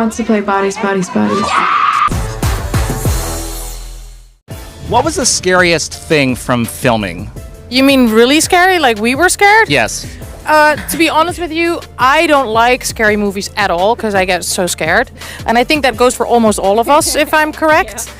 wants to play bodies. What was the scariest thing from filming? You mean really scary? Like we were scared? Yes. To be honest with you, I don't like scary movies at all because I get so scared. And I think that goes for almost all of us, if I'm correct.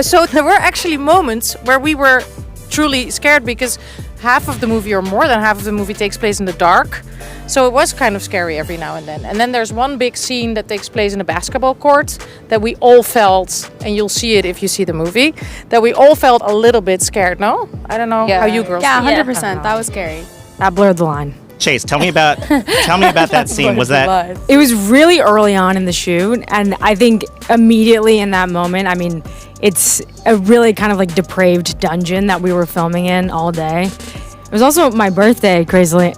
So there were actually moments where we were truly scared because half of the movie or more than half of the movie takes place in the dark. So it was kind of scary every now and then. And then there's one big scene that takes place in a basketball court that we all felt, and you'll see it if you see the movie, that we all felt a little bit scared, no? I don't know how you girls Yeah, feel. 100%. That was scary. That blurred the line. Chase, tell me about that scene. Was that It was really early on in the shoot, and I think immediately in that moment, I mean, it's a really kind of like depraved dungeon that we were filming in all day. It was also my birthday, crazily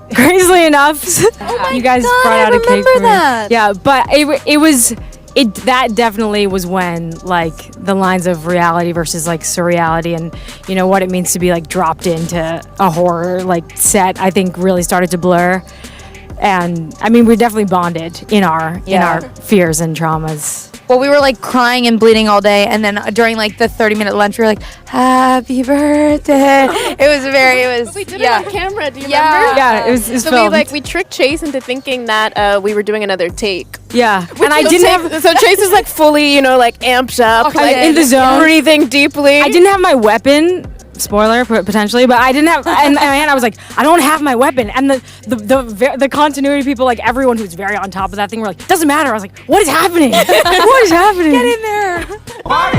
enough. You guys brought out a cake for me. That. Yeah, but that definitely was when like the lines of reality versus like surreality and you know what it means to be like dropped into a horror like set, I think really started to blur. And I mean, we definitely bonded in our fears and traumas. Well, we were like crying and bleeding all day, and then during like the 30-minute lunch, we were like, "Happy birthday!" We did it on camera. Do you remember? Yeah, it was So filmed. we tricked Chase into thinking that we were doing another take. Yeah, and I didn't have. So Chase is like fully, like amped up, like in the zone, breathing deeply. I didn't have my weapon. Spoiler, potentially, but I didn't have. And I was like, I don't have my weapon. And the continuity people, like everyone who's very on top of that thing, were like, doesn't matter. I was like, what is happening? What is happening? Get in there! Body!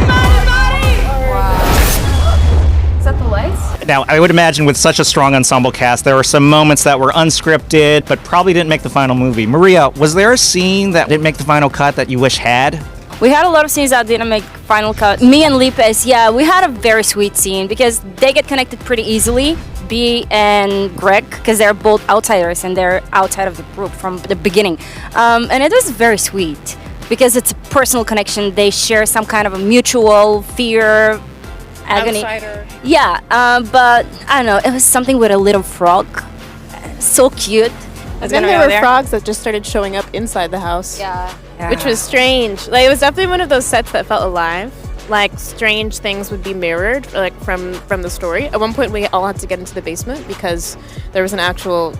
Is that the lights? Now, I would imagine with such a strong ensemble cast, there were some moments that were unscripted, but probably didn't make the final movie. Maria, was there a scene that didn't make the final cut that you wish had? We had a lot of scenes that didn't make final cut. Me and Lipes, we had a very sweet scene because they get connected pretty easily. B and Greg, because they're both outsiders and they're outside of the group from the beginning. And it was very sweet because it's a personal connection. They share some kind of a mutual fear, agony. Outsider. Yeah, but I don't know, it was something with a little frog. So cute. And then there were frogs that just started showing up inside the house. Yeah. Which was strange. Like it was definitely one of those sets that felt alive. Like strange things would be mirrored, like from the story. At one point, we all had to get into the basement because there was an actual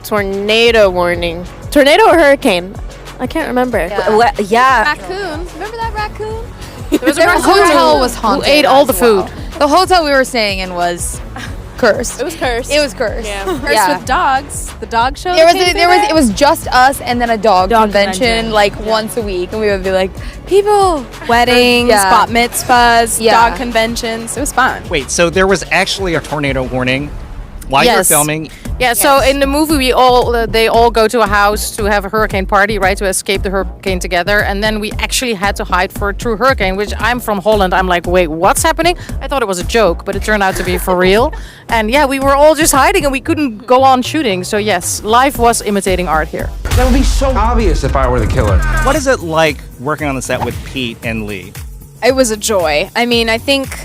tornado warning. Tornado or hurricane? I can't remember. Yeah. Raccoon. Remember that raccoon? There was a The raccoon hotel was who haunted. ate all the as well. food. The hotel we were staying in was cursed. It was cursed. It was cursed. Yeah. Cursed with dogs. The dog show. It was just us and then a dog convention convention. like once a week, and we would be like, people, Weddings, Yeah. bat mitzvahs, Yeah. dog conventions. It was fun. Wait, so there was actually a tornado warning while you were Yes. filming? Yeah, so in the movie, they all go to a house to have a hurricane party, right, to escape the hurricane together. And then we actually had to hide for a true hurricane, which I'm from Holland. I'm like, wait, what's happening? I thought it was a joke, but it turned out to be for real. And yeah, we were all just hiding and we couldn't go on shooting. So yes, life was imitating art here. That would be so obvious if I were the killer. What is it like working on the set with Pete and Lee? It was a joy. I mean, I think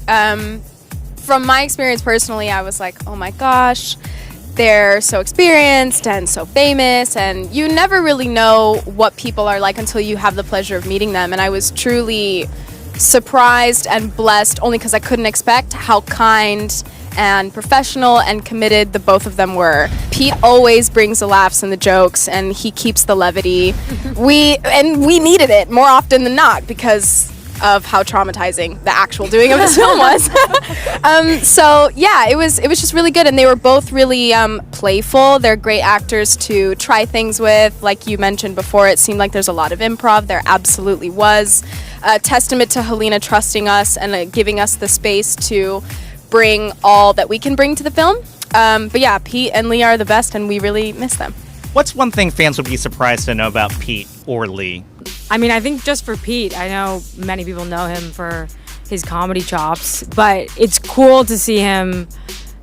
from my experience personally, I was like, oh my gosh, they're so experienced and so famous, and you never really know what people are like until you have the pleasure of meeting them. And I was truly surprised and blessed only because I couldn't expect how kind and professional and committed the both of them were. Pete always brings the laughs and the jokes, and he keeps the levity. We needed it more often than not because of how traumatizing the actual doing of this film was. So yeah, it was just really good, and they were both really playful. They're great actors to try things with. Like you mentioned before, it seemed like there's a lot of improv. There absolutely was. A testament to Halina trusting us and giving us the space to bring all that we can bring to the film. But yeah, Pete and Lee are the best, and we really miss them. What's one thing fans would be surprised to know about Pete or Lee? I mean, I think just for Pete, I know many people know him for his comedy chops, but it's cool to see him,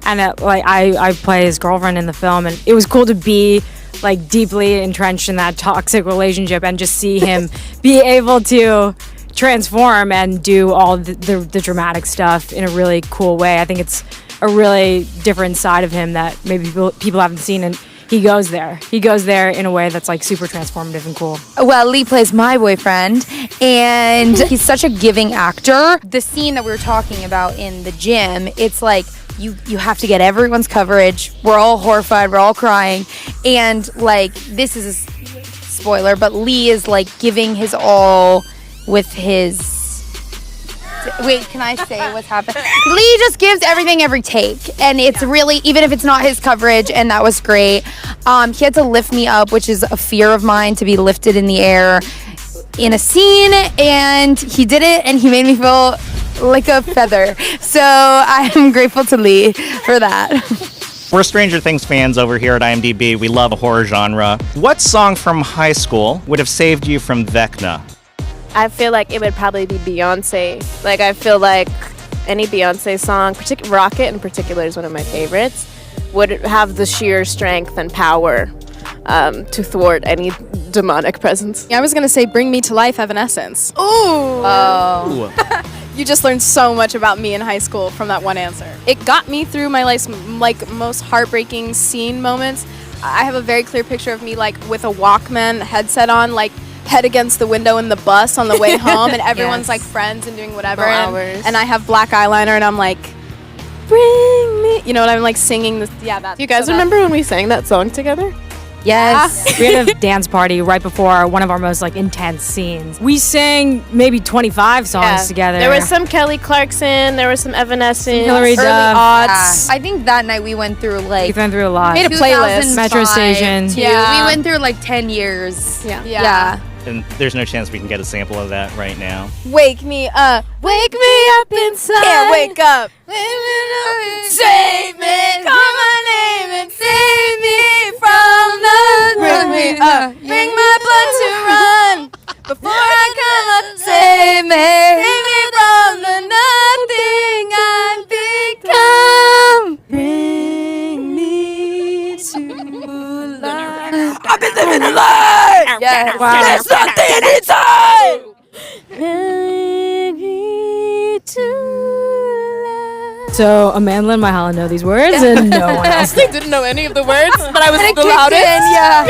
and I play his girlfriend in the film, and it was cool to be like deeply entrenched in that toxic relationship and just see him be able to transform and do all the dramatic stuff in a really cool way. I think it's a really different side of him that maybe people haven't seen, and he goes there. He goes there in a way that's like super transformative and cool. Well, Lee plays my boyfriend, and he's such a giving actor. The scene that we were talking about in the gym, it's like you have to get everyone's coverage. We're all horrified. We're all crying. And, like, this is a spoiler, but Lee is, like, giving his all with his... Wait, can I say what's happened? Lee just gives everything every take, and it's really, even if it's not his coverage, and that was great. He had to lift me up, which is a fear of mine, to be lifted in the air in a scene, and he did it, and he made me feel like a feather. So I am grateful to Lee for that. We're Stranger Things fans over here at IMDb. We love a horror genre. What song from high school would have saved you from Vecna? I feel like it would probably be Beyonce. Like, I feel like any Beyonce song, Rocket in particular is one of my favorites, would have the sheer strength and power to thwart any demonic presence. I was gonna say "Bring Me to Life" Evanescence. Ooh. Ooh. You just learned so much about me in high school from that one answer. It got me through my like most heartbreaking scene moments. I have a very clear picture of me like with a Walkman headset on, like head against the window in the bus on the way home, and everyone's like friends and doing whatever. And I have black eyeliner, and I'm like, "Bring me," you know, and I'm like singing this. Yeah, that. Do you guys remember when we sang that song together? Yes. We had a dance party right before one of our most like intense scenes. We sang maybe 25 songs together. There was some Kelly Clarkson, there was some Evanescence, Hillary early Duff. aughts. I think that night we went through like... We went through a lot. Made a playlist. Metro Station. Yeah. We went through like 10 years. Yeah. And there's no chance we can get a sample of that right now. Wake me up. Wake me up inside. Can't wake up. Save me. Call my name and save me from the... Bring me up. Bring my blood to run. Before I come up, save me. Save me from the nothing I've become. Bring me to life. I've been living a lie. Yes. Wow. There's nothing inside. So Amandla and Myha'la know these words, and no one else. I didn't know any of the words, but I was the loudest. Yeah.